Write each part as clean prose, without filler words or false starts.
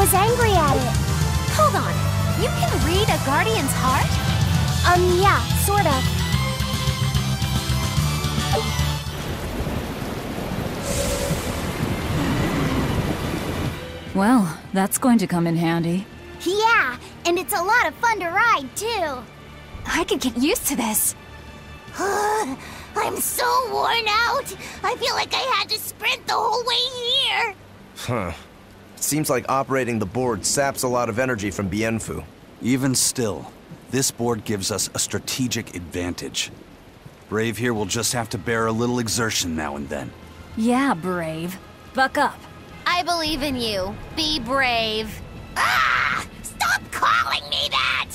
was angry at it. Hold on. You can read a guardian's heart? Yeah, sort of. Well, that's going to come in handy. Yeah, and it's a lot of fun to ride, too. I could get used to this. I'm so worn out. I feel like I had to sprint the whole way here. Huh. Seems like operating the board saps a lot of energy from Bienfu. Even still, this board gives us a strategic advantage. Brave here will just have to bear a little exertion now and then. Yeah, Brave. Buck up. I believe in you. Be brave. Ah! Stop calling me that!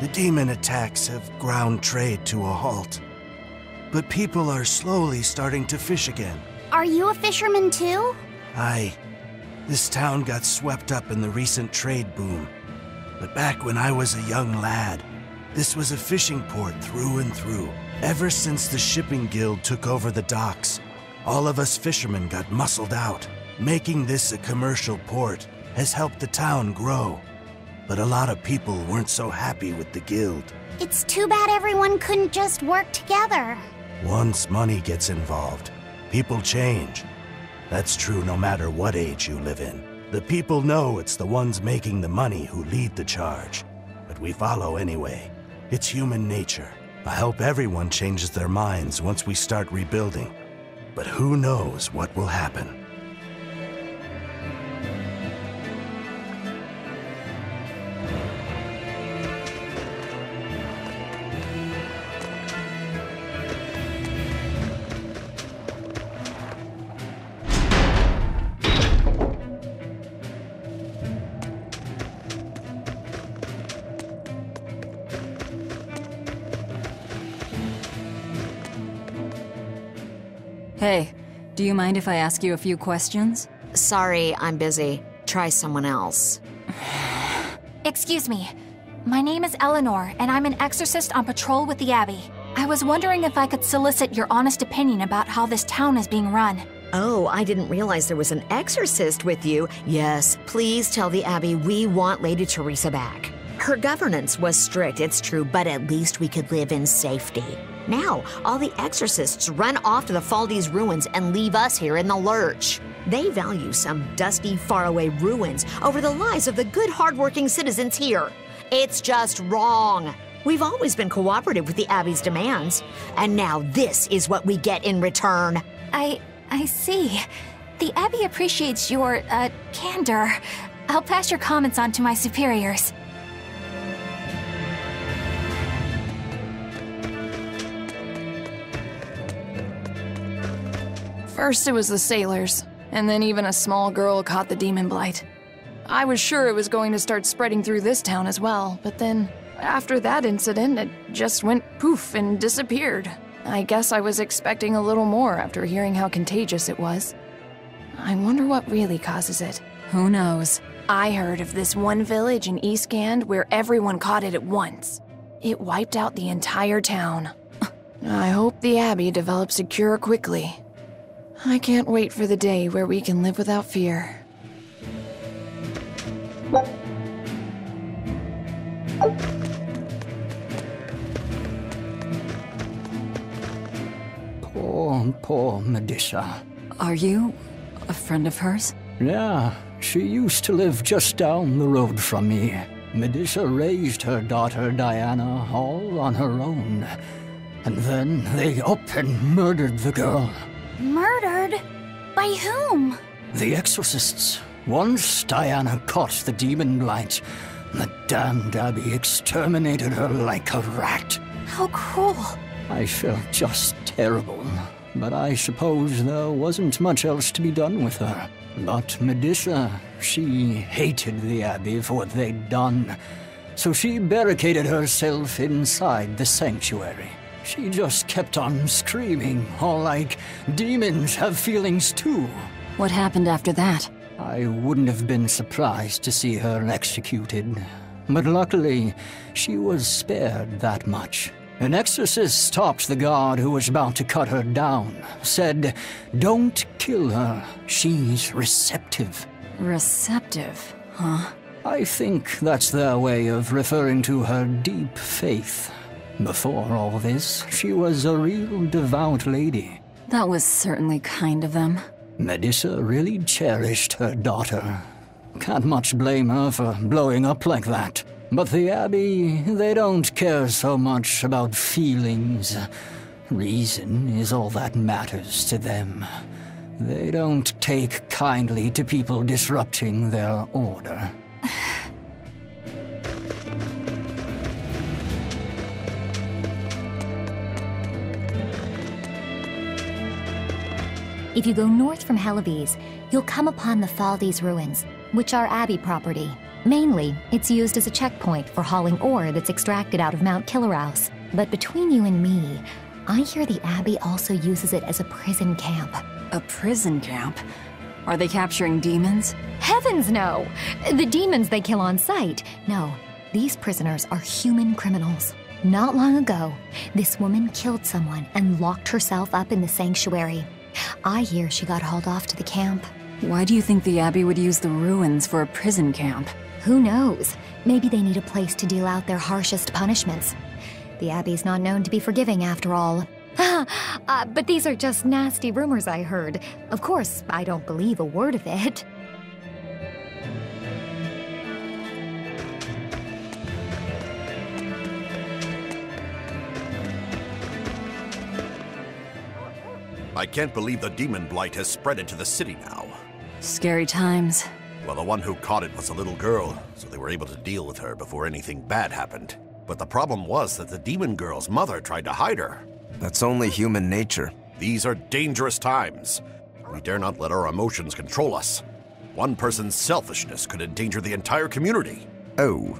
The demon attacks have ground trade to a halt. But people are slowly starting to fish again. Are you a fisherman, too? Aye. This town got swept up in the recent trade boom. But back when I was a young lad, this was a fishing port through and through. Ever since the shipping guild took over the docks, all of us fishermen got muscled out. Making this a commercial port has helped the town grow. But a lot of people weren't so happy with the guild. It's too bad everyone couldn't just work together. Once money gets involved, people change. That's true no matter what age you live in. The people know it's the ones making the money who lead the charge. But we follow anyway. It's human nature. I hope everyone changes their minds once we start rebuilding. But who knows what will happen. Hey, do you mind if I ask you a few questions? Sorry, I'm busy. Try someone else. Excuse me. My name is Eleanor, and I'm an exorcist on patrol with the Abbey. I was wondering if I could solicit your honest opinion about how this town is being run. Oh, I didn't realize there was an exorcist with you. Yes, please tell the Abbey we want Lady Teresa back. Her governance was strict, it's true, but at least we could live in safety. Now, all the exorcists run off to the Faldi's ruins and leave us here in the lurch. They value some dusty, faraway ruins over the lives of the good, hardworking citizens here. It's just wrong. We've always been cooperative with the Abbey's demands, and now this is what we get in return. I see. The Abbey appreciates your, candor. I'll pass your comments on to my superiors. First it was the sailors, and then even a small girl caught the demon blight. I was sure it was going to start spreading through this town as well, but then, after that incident, it just went poof and disappeared. I guess I was expecting a little more after hearing how contagious it was. I wonder what really causes it. Who knows? I heard of this one village in East Gand where everyone caught it at once. It wiped out the entire town. I hope the Abbey develops a cure quickly. I can't wait for the day where we can live without fear. Poor Medissa. Are you a friend of hers? Yeah, she used to live just down the road from me. Medissa raised her daughter Diana all on her own. And then they up and murdered the girl. Murdered? By whom? The exorcists. Once Diana caught the demon blight, the damned Abbey exterminated her like a rat. How cruel. I felt just terrible, but I suppose there wasn't much else to be done with her. But Medissa, she hated the Abbey for what they'd done, so she barricaded herself inside the sanctuary. She just kept on screaming, all like, demons have feelings too. What happened after that? I wouldn't have been surprised to see her executed. But luckily, she was spared that much. An exorcist stopped the guard who was about to cut her down. Said, "Don't kill her. She's receptive." Receptive, huh? I think that's their way of referring to her deep faith. Before all this, she was a real devout lady. That was certainly kind of them. Medissa really cherished her daughter. Can't much blame her for blowing up like that. But the Abbey, they don't care so much about feelings. Reason is all that matters to them. They don't take kindly to people disrupting their order. If you go north from Hellebes, you'll come upon the Faldi's ruins, which are Abbey property. Mainly, it's used as a checkpoint for hauling ore that's extracted out of Mount Killerhouse. But between you and me, I hear the Abbey also uses it as a prison camp. A prison camp? Are they capturing demons? Heavens no! The demons they kill on sight. No, these prisoners are human criminals. Not long ago, this woman killed someone and locked herself up in the sanctuary. I hear she got hauled off to the camp. Why do you think the Abbey would use the ruins for a prison camp? Who knows? Maybe they need a place to deal out their harshest punishments. The Abbey's not known to be forgiving after all. But these are just nasty rumors I heard. Of course, I don't believe a word of it. I can't believe the demon blight has spread into the city now. Scary times. Well, the one who caught it was a little girl, so they were able to deal with her before anything bad happened. But the problem was that the demon girl's mother tried to hide her. That's only human nature. These are dangerous times. We dare not let our emotions control us. One person's selfishness could endanger the entire community. Oh,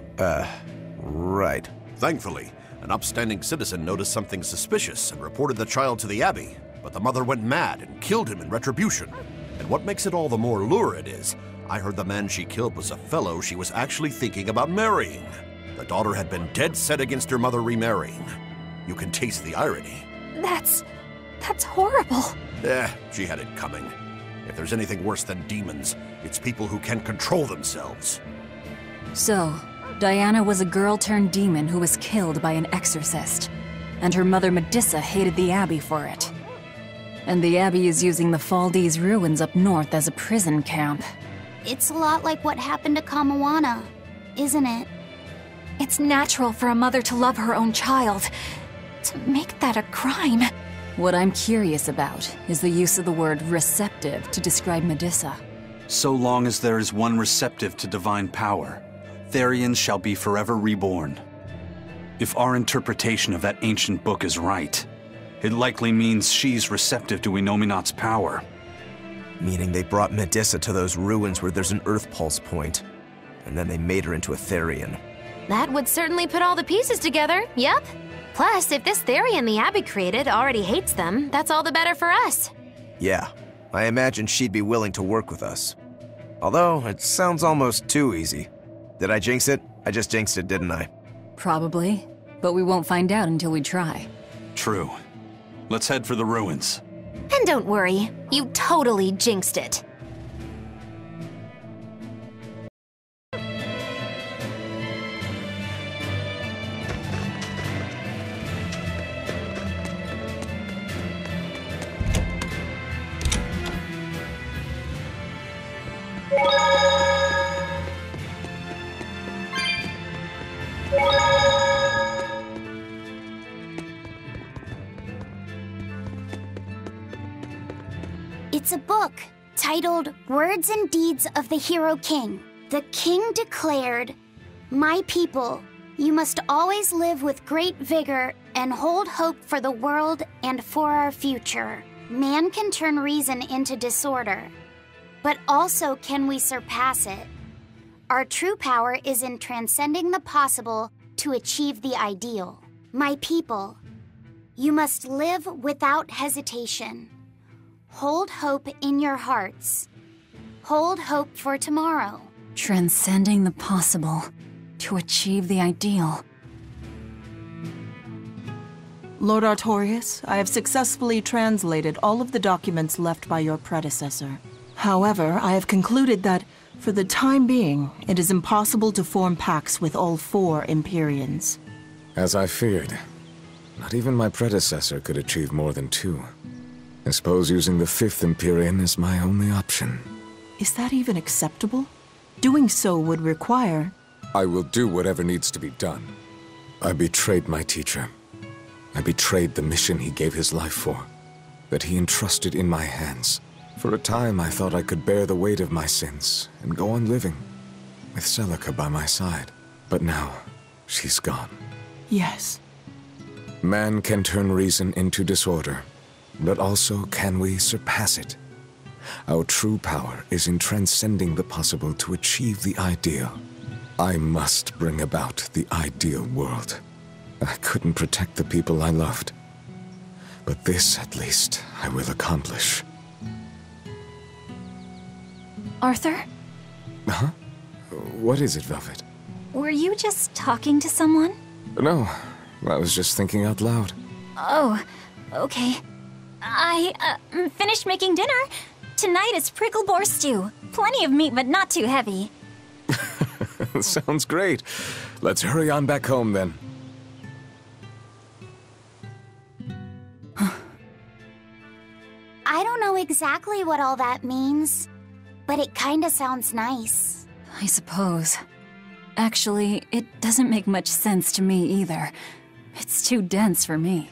right. Thankfully, an upstanding citizen noticed something suspicious and reported the child to the Abbey, but the mother went mad and killed him in retribution. And what makes it all the more lurid is, I heard the man she killed was a fellow she was actually thinking about marrying. The daughter had been dead set against her mother remarrying. You can taste the irony. That's horrible. She had it coming. If there's anything worse than demons, it's people who can't control themselves. So, Diana was a girl-turned-demon who was killed by an exorcist. And her mother Medissa hated the Abbey for it. And the Abbey is using the Faldi's ruins up north as a prison camp. It's a lot like what happened to Kamawana, isn't it? It's natural for a mother to love her own child. To make that a crime. What I'm curious about is the use of the word receptive to describe Medissa. So long as there is one receptive to divine power, Therians shall be forever reborn. If our interpretation of that ancient book is right, it likely means she's receptive to Inominat's power. Meaning they brought Medissa to those ruins where there's an Earth Pulse point, and then they made her into a Therian. That would certainly put all the pieces together, yep. Plus, if this Therian the Abbey created already hates them, that's all the better for us. Yeah, I imagine she'd be willing to work with us. Although, it sounds almost too easy. Did I jinx it? I just jinxed it, didn't I? Probably, but we won't find out until we try. True. Let's head for the ruins. And don't worry, you totally jinxed it. It's a book titled Words and Deeds of the Hero King. The king declared, "My people, you must always live with great vigor and hold hope for the world and for our future. Man can turn reason into disorder, but also can we surpass it. Our true power is in transcending the possible to achieve the ideal. My people, you must live without hesitation. Hold hope in your hearts. Hold hope for tomorrow. Transcending the possible to achieve the ideal. Lord Artorius, I have successfully translated all of the documents left by your predecessor. However, I have concluded that, for the time being, it is impossible to form pacts with all 4 Empyreans. As I feared. Not even my predecessor could achieve more than 2. I suppose using the 5th Empyrean is my only option. Is that even acceptable? Doing so would require... I will do whatever needs to be done. I betrayed my teacher. I betrayed the mission he gave his life for, that he entrusted in my hands. For a time, I thought I could bear the weight of my sins and go on living, with Celica by my side. But now, she's gone. Yes. Man can turn reason into disorder, but also can we surpass it? Our true power is in transcending the possible to achieve the ideal. I must bring about the ideal world. I couldn't protect the people I loved, but this, at least, I will accomplish. Arthur? Huh? What is it, Velvet? Were you just talking to someone? No, I was just thinking out loud. Oh, okay. I finished making dinner. Tonight is prickle boar stew. Plenty of meat, but not too heavy. Sounds great. Let's hurry on back home, then. I don't know exactly what all that means, but it kinda sounds nice. I suppose. Actually, it doesn't make much sense to me either. It's too dense for me.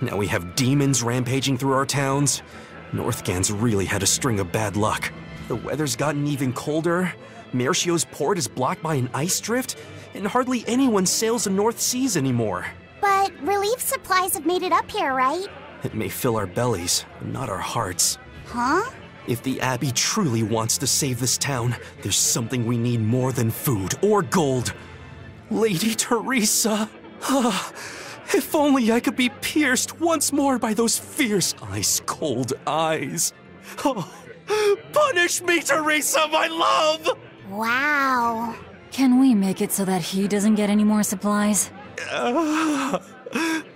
Now we have demons rampaging through our towns. Northgan's really had a string of bad luck. The weather's gotten even colder, Mercio's port is blocked by an ice drift, and hardly anyone sails the North Seas anymore. But relief supplies have made it up here, right? It may fill our bellies, but not our hearts. Huh? If the Abbey truly wants to save this town, there's something we need more than food or gold. Lady Teresa! If only I could be pierced once more by those fierce, ice-cold eyes. Oh, punish me, Teresa, my love! Wow. Can we make it so that he doesn't get any more supplies?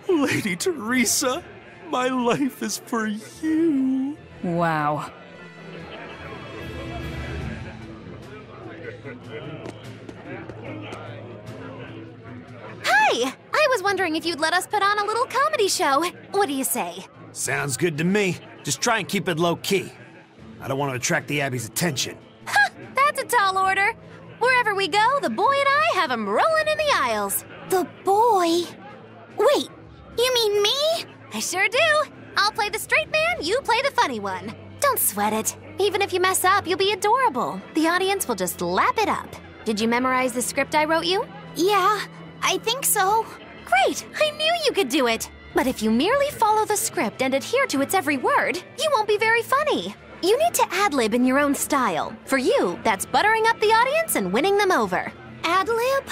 Lady Teresa, my life is for you. Wow. Hi! I was wondering if you'd let us put on a little comedy show. What do you say? Sounds good to me. Just try and keep it low-key. I don't want to attract the Abbey's attention. Ha! That's a tall order. Wherever we go, the boy and I have him rolling in the aisles. The boy? Wait, you mean me? I sure do. I'll play the straight man, you play the funny one. Don't sweat it. Even if you mess up, you'll be adorable. The audience will just lap it up. Did you memorize the script I wrote you? Yeah, I think so. Great! I knew you could do it! But if you merely follow the script and adhere to its every word, you won't be very funny. You need to ad-lib in your own style. For you, that's buttering up the audience and winning them over. Ad-lib?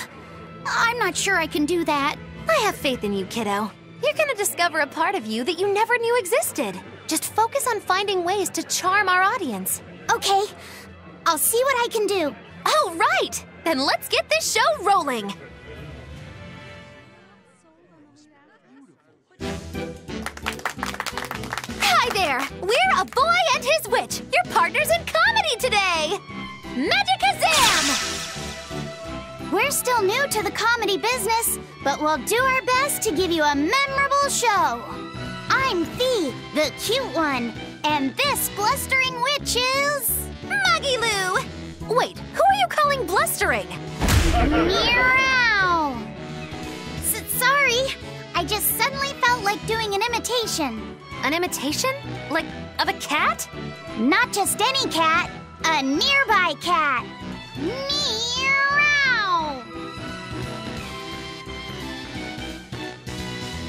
I'm not sure I can do that. I have faith in you, kiddo. You're gonna discover a part of you that you never knew existed. Just focus on finding ways to charm our audience. Okay, I'll see what I can do. Oh, right! Then let's get this show rolling! Hi there! We're A Boy and His Witch, your partners in comedy today! Magicazam! We're still new to the comedy business, but we'll do our best to give you a memorable show. I'm Fee, the cute one, and this blustering witch is... Muggy Lou! Wait, who are you calling blustering? Meow! Sorry, I just suddenly felt like doing an imitation. An imitation? Like, of a cat? Not just any cat, a nearby cat. Meow!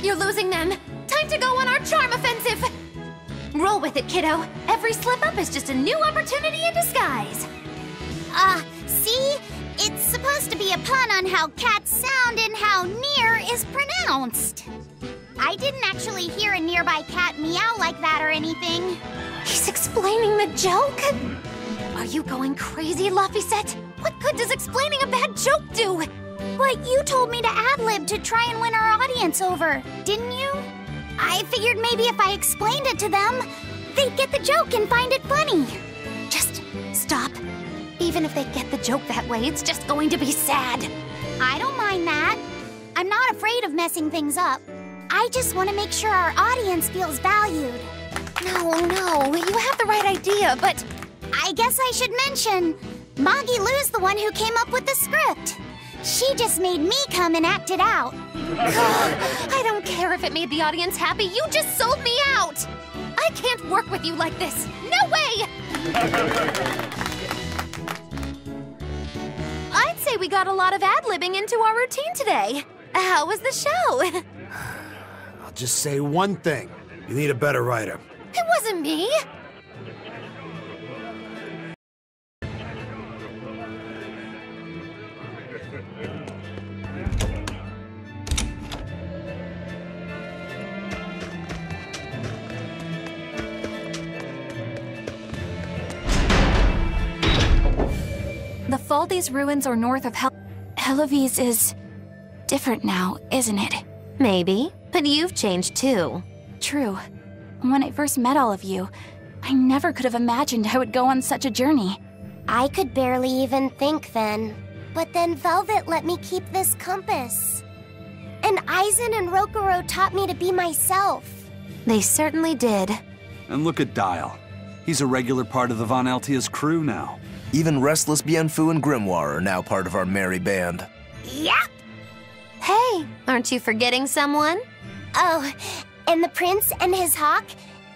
You're losing them. Time to go on our charm offensive. Roll with it, kiddo. Every slip-up is just a new opportunity in disguise. See? It's supposed to be a pun on how cats sound and how near is pronounced. I didn't actually hear a nearby cat meow like that or anything. He's explaining the joke? Are you going crazy, Laphicet? What good does explaining a bad joke do? But you told me to ad-lib to try and win our audience over, didn't you? I figured maybe if I explained it to them, they'd get the joke and find it funny. Just stop. Even if they get the joke that way, it's just going to be sad. I don't mind that. I'm not afraid of messing things up. I just want to make sure our audience feels valued. No, you have the right idea, but... I guess I should mention, Moggy Lou's the one who came up with the script. She just made me come and act it out. I don't care if it made the audience happy, you just sold me out! I can't work with you like this! No way! I'd say we got a lot of ad-libbing into our routine today. How was the show? I'll just say one thing. You need a better writer. It wasn't me! The Faldi's ruins are north of Helavis is different now, isn't it? Maybe, but you've changed too. True. When I first met all of you, I never could have imagined I would go on such a journey. I could barely even think then. But then Velvet let me keep this compass. And Aizen and Rokuro taught me to be myself. They certainly did. And look at Dial. He's a regular part of the Von Altia's crew now. Even Restless Bienfu and Grimoire are now part of our merry band. Yep! Hey, aren't you forgetting someone? Oh, and the prince and his hawk,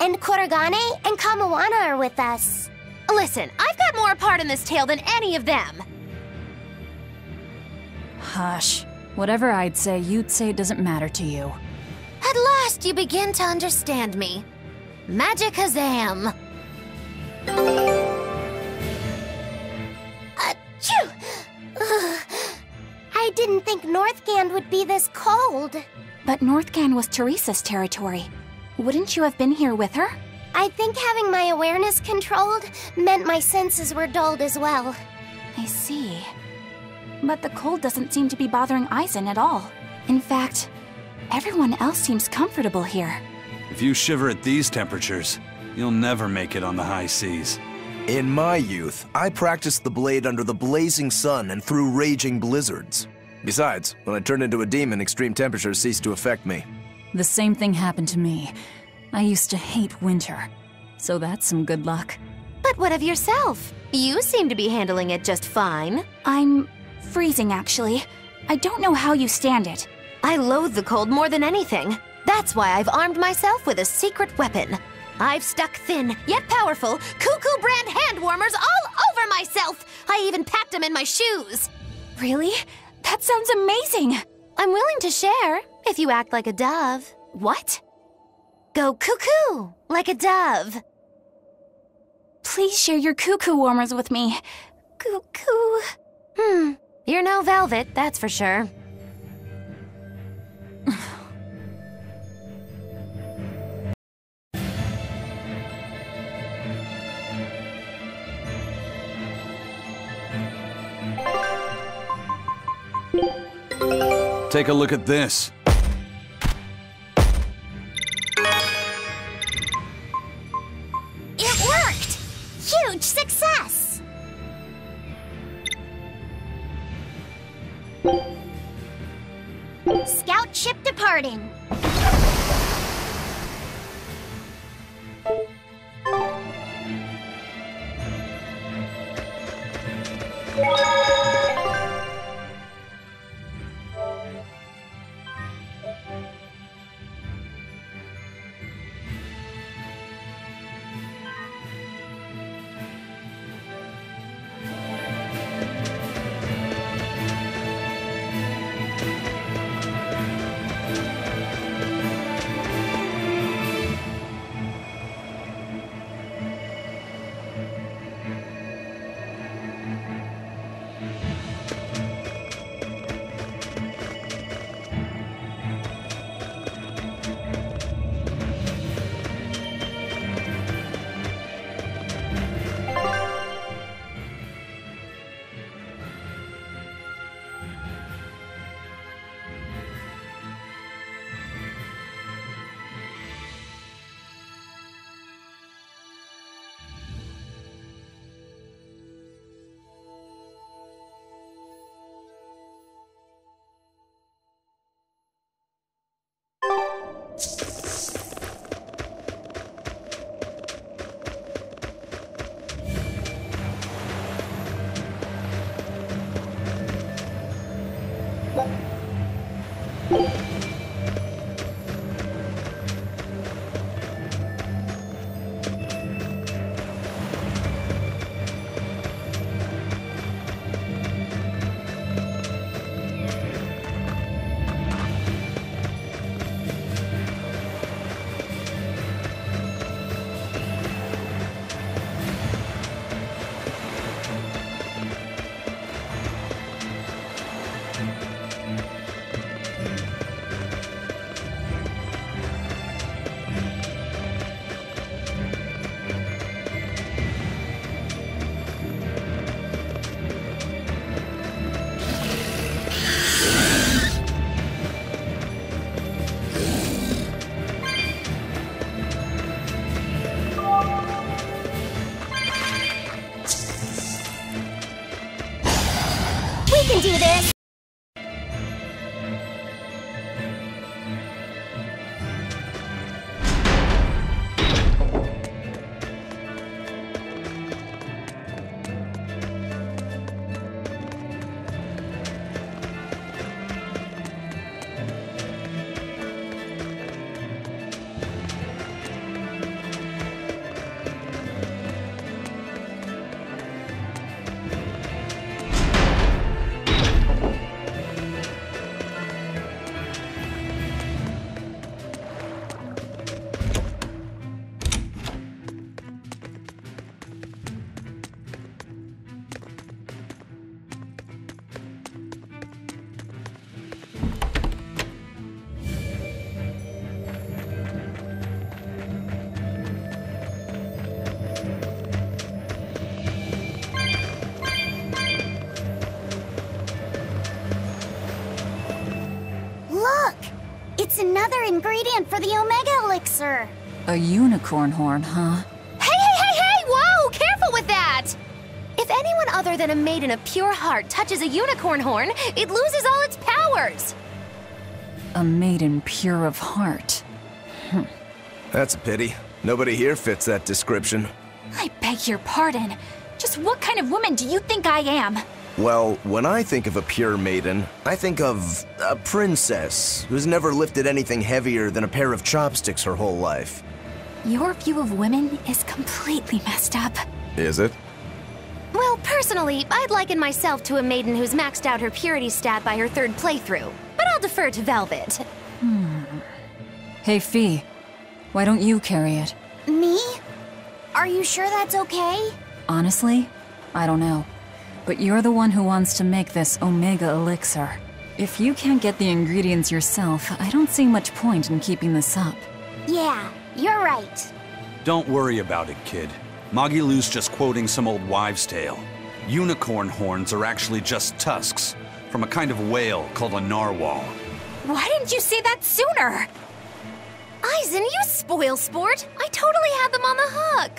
and Kurogane and Kamawana are with us. Listen, I've got more part in this tale than any of them. Hush. Whatever I'd say, you'd say it doesn't matter to you. At last you begin to understand me. Magic Hazam. Achoo! I didn't think Northgand would be this cold. But Northgand was Teresa's territory. Wouldn't you have been here with her? I think having my awareness controlled meant my senses were dulled as well. I see. But the cold doesn't seem to be bothering Aizen at all. In fact, everyone else seems comfortable here. If you shiver at these temperatures, you'll never make it on the high seas. In my youth, I practiced the blade under the blazing sun and through raging blizzards. Besides, when I turned into a demon, extreme temperatures ceased to affect me. The same thing happened to me. I used to hate winter. So that's some good luck. But what of yourself? You seem to be handling it just fine. I'm freezing, actually. I don't know how you stand it. I loathe the cold more than anything. That's why I've armed myself with a secret weapon. I've stuck thin, yet powerful, Cuckoo brand hand warmers all over myself! I even packed them in my shoes! Really? That sounds amazing! I'm willing to share, if you act like a dove. What? Go cuckoo, like a dove. Please share your cuckoo warmers with me. Cuckoo. You're no velvet, that's for sure. Take a look at this. It worked! Huge success! Scout ship departing. We can do this! It's another ingredient for the Omega Elixir. A unicorn horn, huh? Hey! Whoa! Careful with that! If anyone other than a maiden of pure heart touches a unicorn horn, it loses all its powers! A maiden pure of heart. That's a pity. Nobody here fits that description. I beg your pardon. Just what kind of woman do you think I am? Well, when I think of a pure maiden, I think of a princess who's never lifted anything heavier than a pair of chopsticks her whole life. Your view of women is completely messed up. Is it? Well, personally, I'd liken myself to a maiden who's maxed out her purity stat by her third playthrough. But I'll defer to Velvet. Hey, Fee. Why don't you carry it? Me? Are you sure that's okay? Honestly, I don't know. But you're the one who wants to make this Omega Elixir. If you can't get the ingredients yourself, I don't see much point in keeping this up. Yeah, you're right. Don't worry about it, kid. Magilou's just quoting some old wives' tale. Unicorn horns are actually just tusks from a kind of whale called a narwhal. Why didn't you say that sooner? Eisen, you spoil sport! I totally had them on the hook!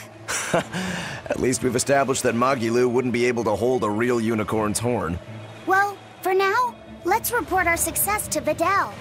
At least we've established that Magilou wouldn't be able to hold a real unicorn's horn. Well, for now, let's report our success to Vidal.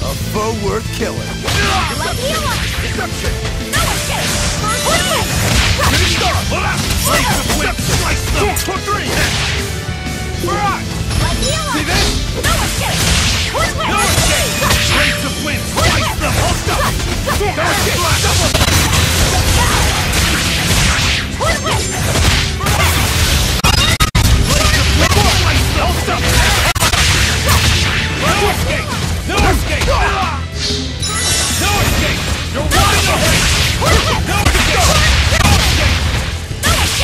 A foe worth killing. Like you want. Deception. No escape. Shooting star. Slice the whip. Slice them. For three. Right. Like you want. See this? No escape. No escape. Race of wind. Slice them. Hold up. No escape. Double. Hold up. No escape. No escape! No escape! You're wide away! No escape! No escape! No escape!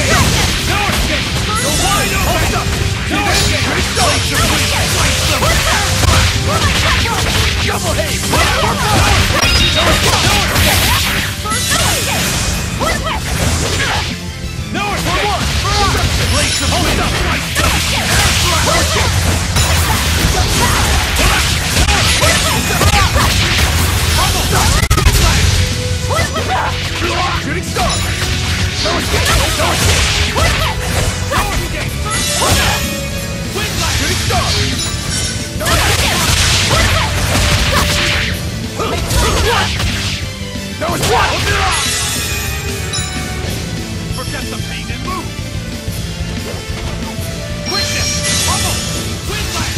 No escape! You're wide away! No escape! Double haze! No escape! No escape! Blaze of hold up! No escape! Shooting star! No escape! No escape! No escape! Wind line! Shooting star! No escape! No escape! Forget the pain and move! Quickness! Bubble! Wind line!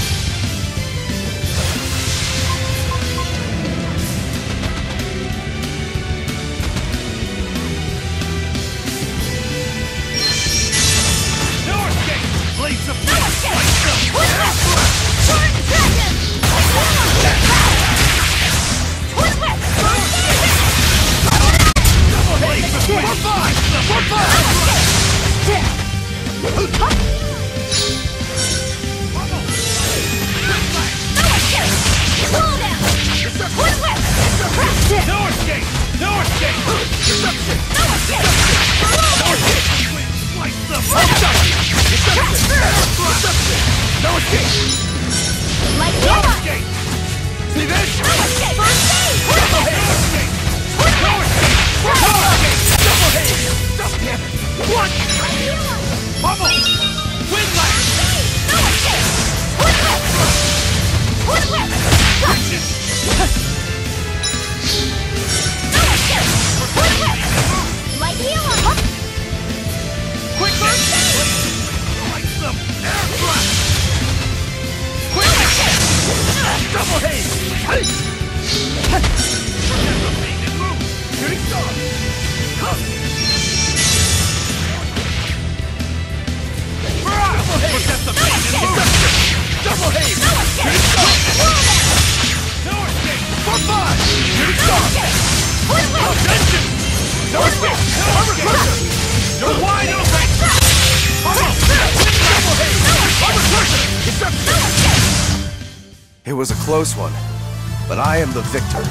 Blades of no escape! Short dragon! Double blades of wind! 4-5! 4-5! Cool down! No escape! No escape! Deception! No escape! No escape! Slice them! Deception! No escape! Like no escape! See this? No escape! Double haze! No escape! No escape! Double haze! Damn it! What? Bubble! Wind light! No escape! Witches! No escape! Like healer! Quick hit! Light them! Air thrust! Quick hit! No escape! Armor crusher! You're wide open! Armor crusher! It was a close one, but I am the victor.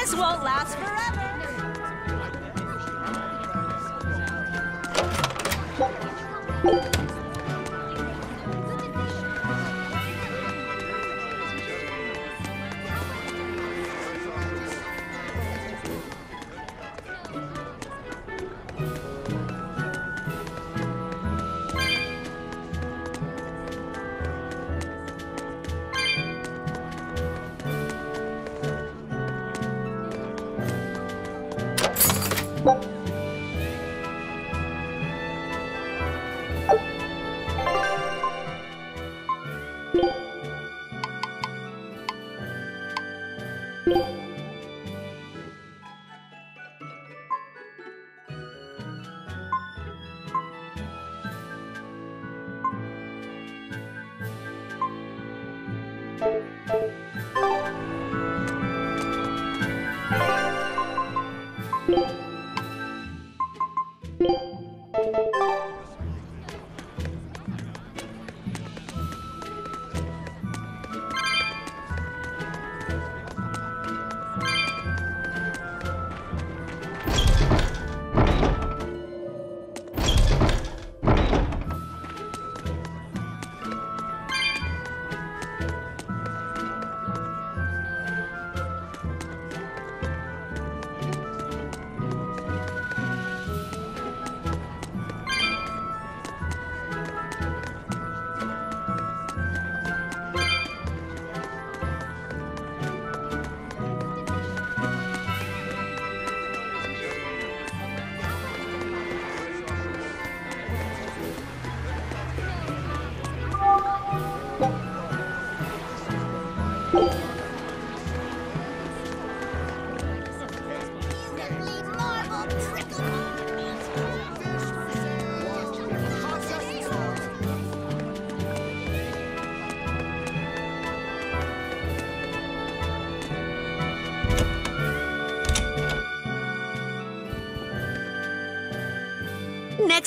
This won't last forever.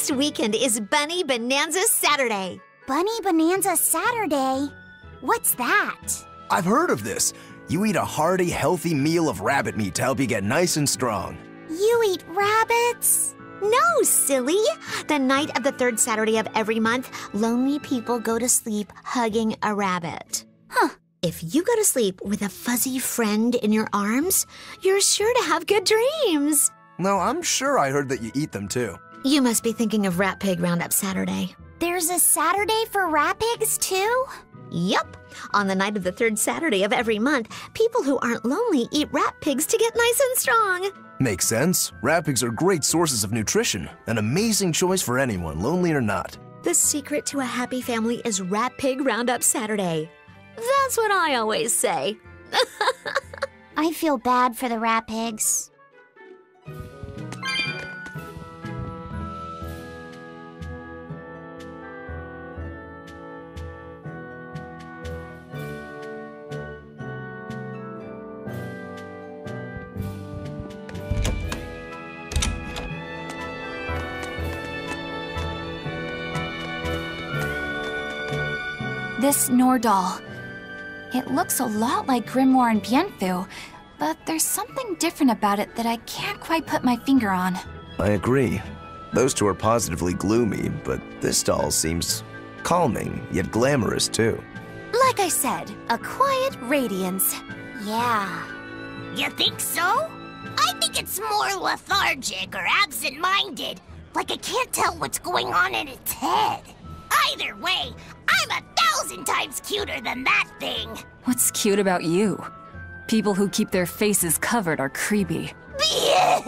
This weekend is Bunny Bonanza Saturday. Bunny Bonanza Saturday? What's that? I've heard of this. You eat a hearty, healthy meal of rabbit meat to help you get nice and strong. You eat rabbits? No, silly. The night of the third Saturday of every month, lonely people go to sleep hugging a rabbit. Huh. If you go to sleep with a fuzzy friend in your arms, you're sure to have good dreams. No, I'm sure I heard that you eat them too. You must be thinking of Rat Pig Roundup Saturday. There's a Saturday for rat pigs too? Yup. On the night of the third Saturday of every month, people who aren't lonely eat rat pigs to get nice and strong. Makes sense. Rat pigs are great sources of nutrition. An amazing choice for anyone, lonely or not. The secret to a happy family is Rat Pig Roundup Saturday. That's what I always say. I feel bad for the rat pigs. This Nordal. It looks a lot like Grimoire and Bienfu, but there's something different about it that I can't quite put my finger on. I agree. Those two are positively gloomy, but this doll seems calming, yet glamorous too. Like I said, a quiet radiance. Yeah. You think so? I think it's more lethargic or absent-minded, like it can't tell what's going on in its head. Either way, I'm 1,000 times cuter than that thing. What's cute about you? People who keep their faces covered are creepy. I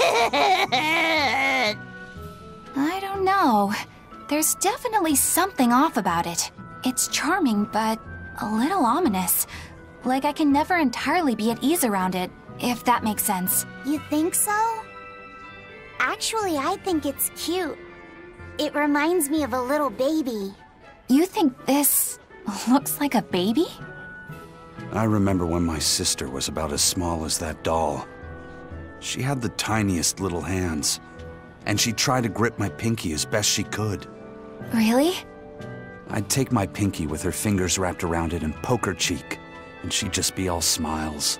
don't know. There's definitely something off about it. It's charming, but a little ominous. Like I can never entirely be at ease around it, if that makes sense. You think so? Actually, I think it's cute. It reminds me of a little baby. You think this looks like a baby? I remember when my sister was about as small as that doll. She had the tiniest little hands, and she'd try to grip my pinky as best she could. Really? I'd take my pinky with her fingers wrapped around it and poke her cheek, and she'd just be all smiles.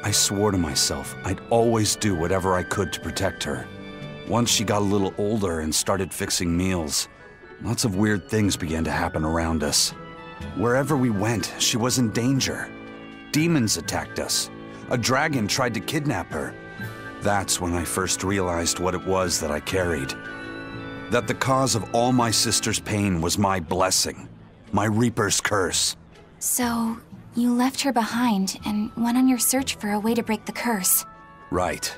I swore to myself I'd always do whatever I could to protect her. Once she got a little older and started fixing meals, lots of weird things began to happen around us. Wherever we went, she was in danger. Demons attacked us. A dragon tried to kidnap her. That's when I first realized what it was that I carried. That the cause of all my sister's pain was my blessing, my Reaper's curse. So, you left her behind and went on your search for a way to break the curse. Right.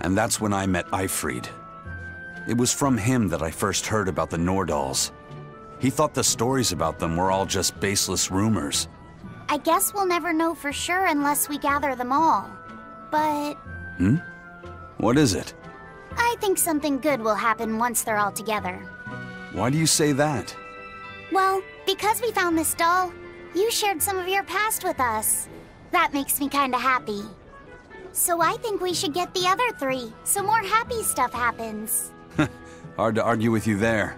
And that's when I met Eifried. It was from him that I first heard about the Nordals. He thought the stories about them were all just baseless rumors. I guess we'll never know for sure unless we gather them all. But... What is it? I think something good will happen once they're all together. Why do you say that? Well, because we found this doll, you shared some of your past with us. That makes me kinda happy. So I think we should get the other three, so more happy stuff happens. Hard to argue with you there.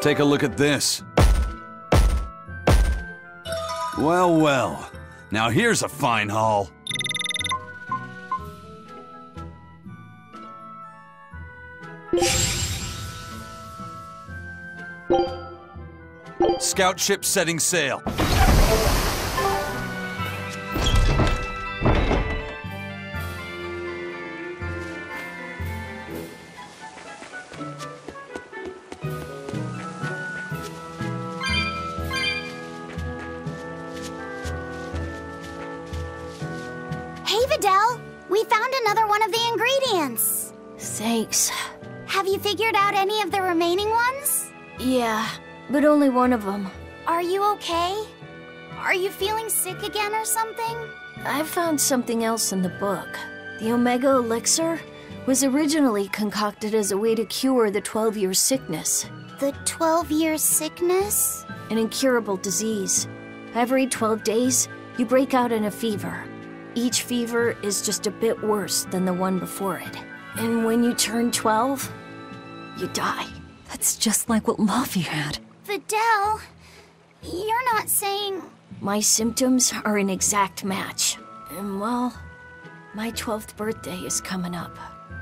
Take a look at this. Well, well. Now here's a fine haul. Scout ship setting sail. Hey, Videl! We found another one of the ingredients! Thanks. Have you figured out any of the remaining ones? Yeah, but only one of them. Are you okay? Are you feeling sick again or something? I found something else in the book. The Omega Elixir was originally concocted as a way to cure the 12-year sickness. The 12-year sickness? An incurable disease. Every 12 days, you break out in a fever. Each fever is just a bit worse than the one before it. And when you turn 12, you die. That's just like what Laufey had. Videl, you're not saying... My symptoms are an exact match. And well, my 12th birthday is coming up.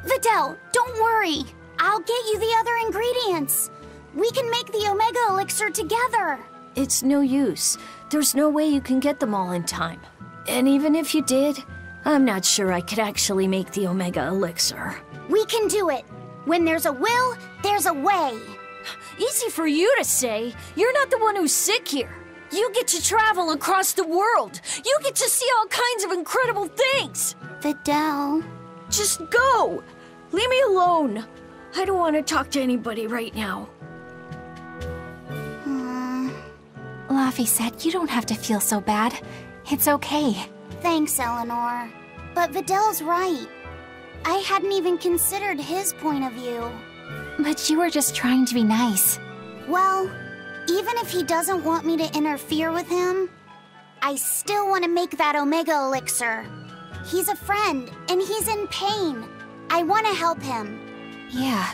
Videl, don't worry. I'll get you the other ingredients. We can make the Omega Elixir together. It's no use. There's no way you can get them all in time. And even if you did, I'm not sure I could actually make the Omega Elixir. We can do it. When there's a will, there's a way. Easy for you to say. You're not the one who's sick here. You get to travel across the world. You get to see all kinds of incredible things. Videl. Just go. Leave me alone. I don't want to talk to anybody right now. Laufey said you don't have to feel so bad. It's okay. Thanks, Eleanor. But Videl's right. I hadn't even considered his point of view. But you were just trying to be nice. Well, even if he doesn't want me to interfere with him, I still want to make that Omega Elixir. He's a friend, and he's in pain. I want to help him. Yeah,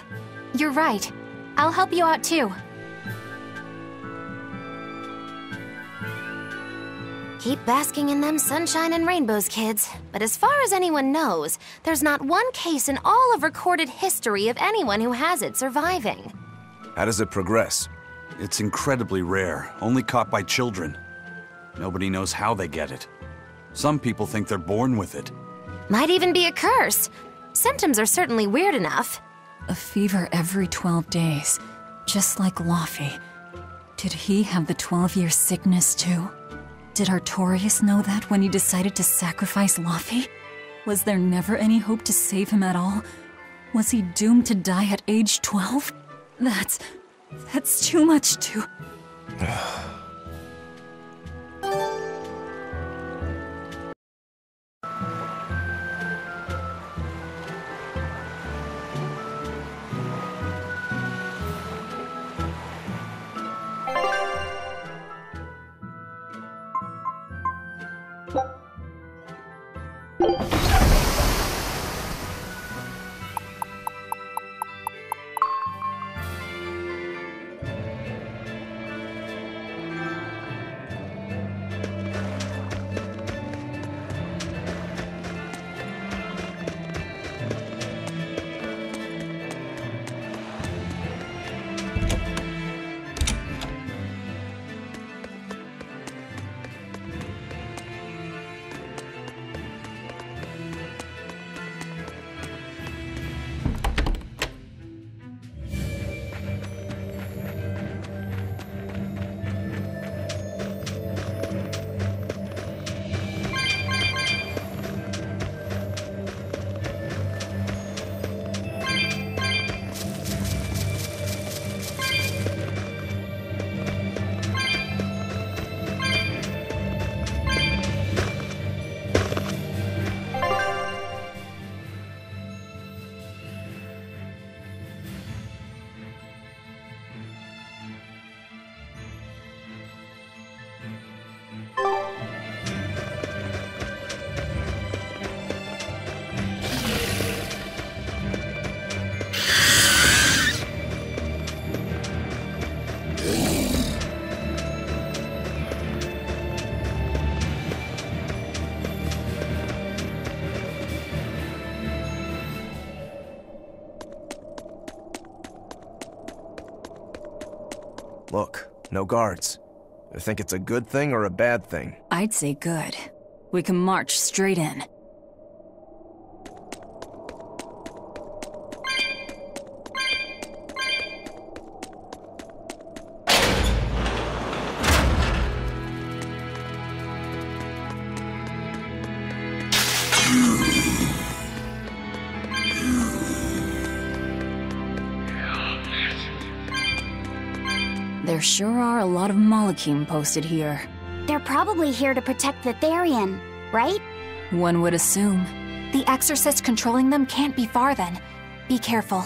you're right. I'll help you out too. Keep basking in them sunshine and rainbows, kids. But as far as anyone knows, there's not one case in all of recorded history of anyone who has it surviving. How does it progress? It's incredibly rare, only caught by children. Nobody knows how they get it. Some people think they're born with it. Might even be a curse. Symptoms are certainly weird enough. A fever every 12 days, just like Laufey. Did he have the 12-year sickness too? Did Artorias know that when he decided to sacrifice Laufey? Was there never any hope to save him at all? Was he doomed to die at age 12? That's too much to... Look, no guards. You think it's a good thing or a bad thing? I'd say good. We can march straight in. There sure are a lot of Malakim posted here. They're probably here to protect the Therian, right? One would assume. The exorcist controlling them can't be far then. Be careful.